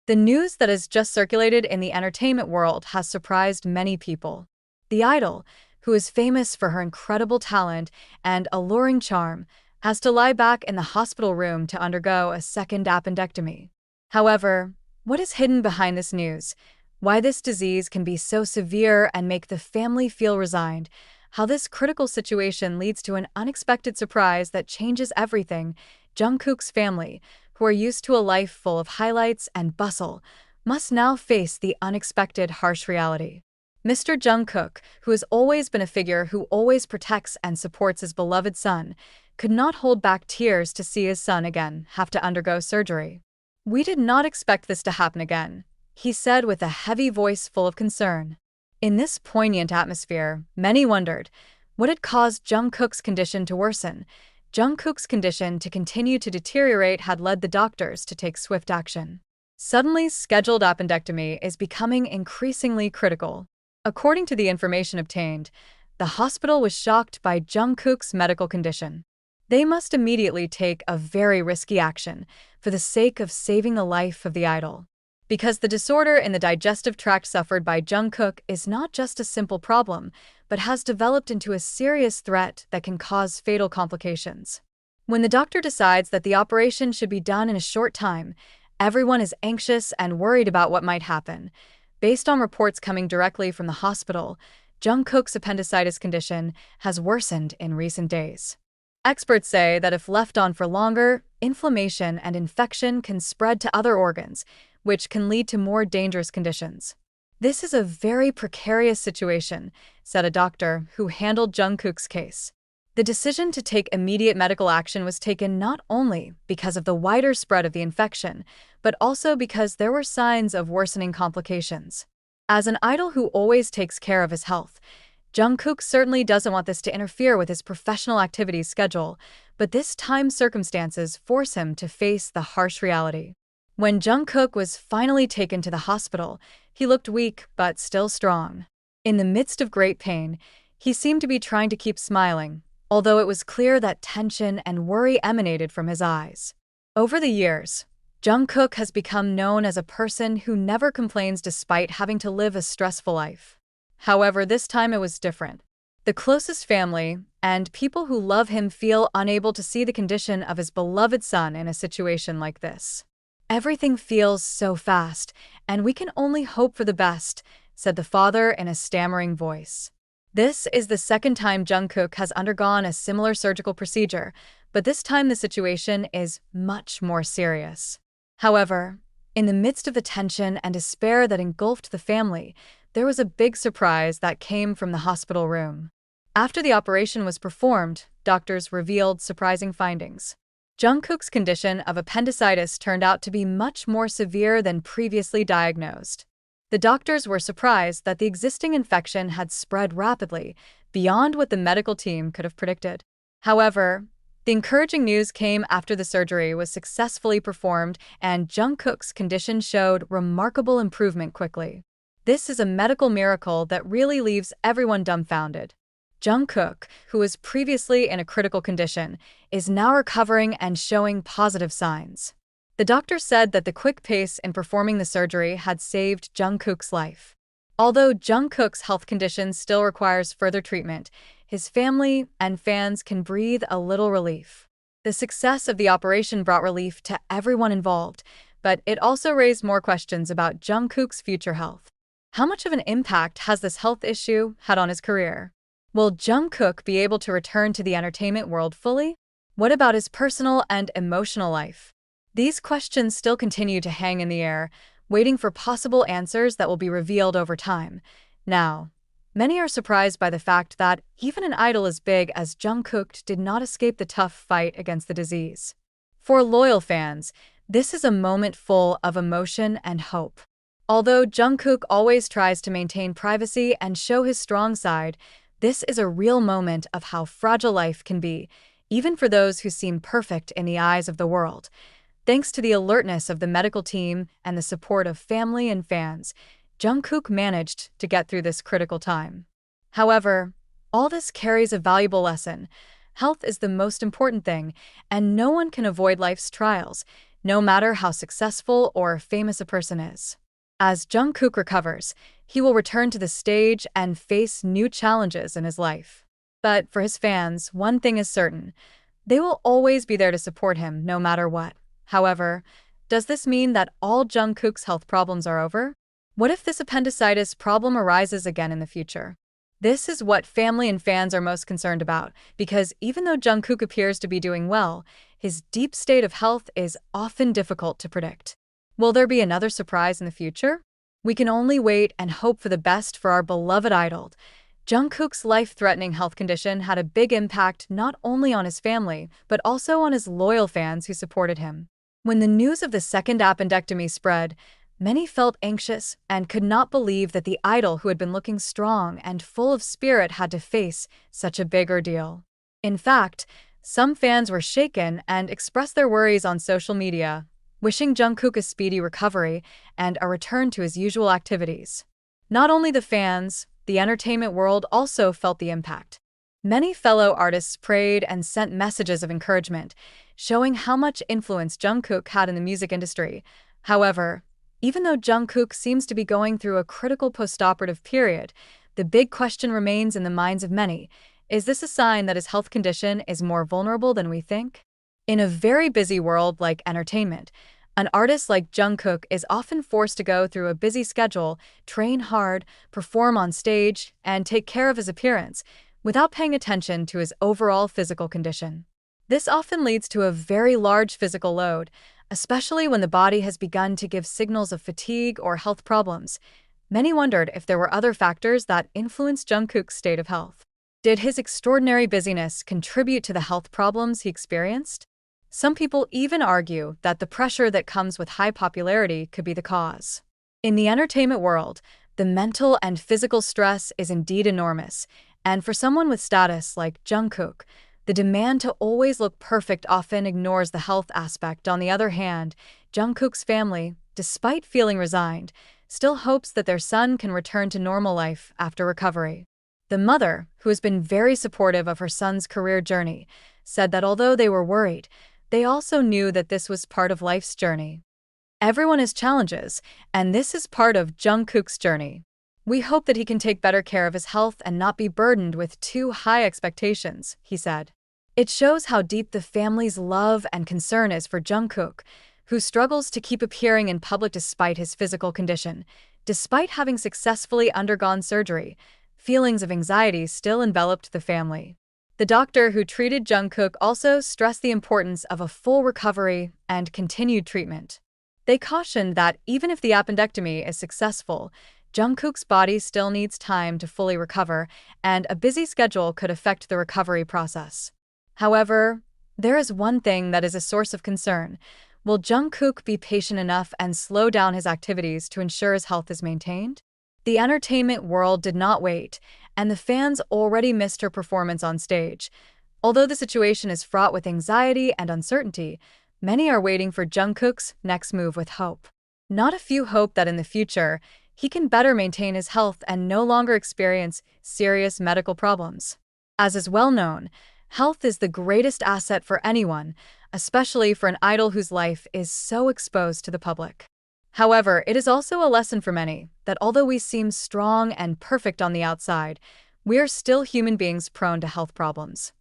The news that has just circulated in the entertainment world has surprised many people. The idol, who is famous for her incredible talent and alluring charm, has to lie back in the hospital room to undergo a second appendectomy. However, what is hidden behind this news? Why this disease can be so severe and make the family feel resigned? How this critical situation leads to an unexpected surprise that changes everything? Jungkook's family, who are used to a life full of highlights and bustle, must now face the unexpected harsh reality. Mr. Jungkook, who has always been a figure who always protects and supports his beloved son, could not hold back tears to see his son again have to undergo surgery. "We did not expect this to happen again," he said with a heavy voice full of concern. In this poignant atmosphere, many wondered what had caused Jungkook's condition to worsen. Jungkook's condition to continue to deteriorate had led the doctors to take swift action. Suddenly scheduled appendectomy is becoming increasingly critical. According to the information obtained, the hospital was shocked by Jungkook's medical condition. They must immediately take a very risky action for the sake of saving the life of the idol. Because the disorder in the digestive tract suffered by Jungkook is not just a simple problem, but has developed into a serious threat that can cause fatal complications. When the doctor decides that the operation should be done in a short time, everyone is anxious and worried about what might happen. Based on reports coming directly from the hospital, Jungkook's appendicitis condition has worsened in recent days. Experts say that if left on for longer, inflammation and infection can spread to other organs, which can lead to more dangerous conditions. "This is a very precarious situation," said a doctor who handled Jungkook's case. The decision to take immediate medical action was taken not only because of the wider spread of the infection, but also because there were signs of worsening complications. As an idol who always takes care of his health, Jungkook certainly doesn't want this to interfere with his professional activities schedule, but this time circumstances force him to face the harsh reality. When Jungkook was finally taken to the hospital, he looked weak but still strong. In the midst of great pain, he seemed to be trying to keep smiling, although it was clear that tension and worry emanated from his eyes. Over the years, Jungkook has become known as a person who never complains despite having to live a stressful life. However, this time it was different. The closest family and people who love him feel unable to see the condition of his beloved son in a situation like this. "Everything feels so fast, and we can only hope for the best," said the father in a stammering voice. This is the second time Jungkook has undergone a similar surgical procedure, but this time the situation is much more serious. However, in the midst of the tension and despair that engulfed the family, there was a big surprise that came from the hospital room. After the operation was performed, doctors revealed surprising findings. Jungkook's condition of appendicitis turned out to be much more severe than previously diagnosed. The doctors were surprised that the existing infection had spread rapidly, beyond what the medical team could have predicted. However, the encouraging news came after the surgery was successfully performed and Jungkook's condition showed remarkable improvement quickly. This is a medical miracle that really leaves everyone dumbfounded. Jungkook, who was previously in a critical condition, is now recovering and showing positive signs. The doctor said that the quick pace in performing the surgery had saved Jungkook's life. Although Jungkook's health condition still requires further treatment, his family and fans can breathe a little relief. The success of the operation brought relief to everyone involved, but it also raised more questions about Jungkook's future health. How much of an impact has this health issue had on his career? Will Jungkook be able to return to the entertainment world fully? What about his personal and emotional life? These questions still continue to hang in the air, waiting for possible answers that will be revealed over time. Now, many are surprised by the fact that even an idol as big as Jungkook did not escape the tough fight against the disease. For loyal fans, this is a moment full of emotion and hope. Although Jungkook always tries to maintain privacy and show his strong side, this is a real moment of how fragile life can be, even for those who seem perfect in the eyes of the world. Thanks to the alertness of the medical team and the support of family and fans, Jungkook managed to get through this critical time. However, all this carries a valuable lesson. Health is the most important thing, and no one can avoid life's trials. no matter how successful or famous a person is. As Jungkook recovers, he will return to the stage and face new challenges in his life. But for his fans, one thing is certain: they will always be there to support him no matter what. However, does this mean that all Jungkook's health problems are over? What if this appendicitis problem arises again in the future? This is what family and fans are most concerned about, because even though Jungkook appears to be doing well, his deep state of health is often difficult to predict. Will there be another surprise in the future? We can only wait and hope for the best for our beloved idol. Jungkook's life-threatening health condition had a big impact not only on his family, but also on his loyal fans who supported him. When the news of the second appendectomy spread, many felt anxious and could not believe that the idol who had been looking strong and full of spirit had to face such a big ordeal. In fact, some fans were shaken and expressed their worries on social media, wishing Jungkook a speedy recovery and a return to his usual activities. Not only the fans, the entertainment world also felt the impact. Many fellow artists prayed and sent messages of encouragement, showing how much influence Jungkook had in the music industry. However, even though Jungkook seems to be going through a critical postoperative period, the big question remains in the minds of many: is this a sign that his health condition is more vulnerable than we think? In a very busy world like entertainment, an artist like Jungkook is often forced to go through a busy schedule, train hard, perform on stage, and take care of his appearance, without paying attention to his overall physical condition. This often leads to a very large physical load, especially when the body has begun to give signals of fatigue or health problems. Many wondered if there were other factors that influenced Jungkook's state of health. Did his extraordinary busyness contribute to the health problems he experienced? Some people even argue that the pressure that comes with high popularity could be the cause. In the entertainment world, the mental and physical stress is indeed enormous, and for someone with status like Jungkook, the demand to always look perfect often ignores the health aspect. On the other hand, Jungkook's family, despite feeling resigned, still hopes that their son can return to normal life after recovery. The mother, who has been very supportive of her son's career journey, said that although they were worried, they also knew that this was part of life's journey. Everyone has challenges, and this is part of Jungkook's journey. We hope that he can take better care of his health and not be burdened with too high expectations, he said. It shows how deep the family's love and concern is for Jungkook, who struggles to keep appearing in public despite his physical condition. Despite having successfully undergone surgery, feelings of anxiety still enveloped the family. The doctor who treated Jungkook also stressed the importance of a full recovery and continued treatment. They cautioned that even if the appendectomy is successful, Jungkook's body still needs time to fully recover, and a busy schedule could affect the recovery process. However, there is one thing that is a source of concern. Will Jungkook be patient enough and slow down his activities to ensure his health is maintained? The entertainment world did not wait, and the fans already missed her performance on stage. Although the situation is fraught with anxiety and uncertainty, many are waiting for Jungkook's next move with hope. Not a few hope that in the future, he can better maintain his health and no longer experience serious medical problems. As is well known, health is the greatest asset for anyone, especially for an idol whose life is so exposed to the public. However, it is also a lesson for many that although we seem strong and perfect on the outside, we are still human beings prone to health problems.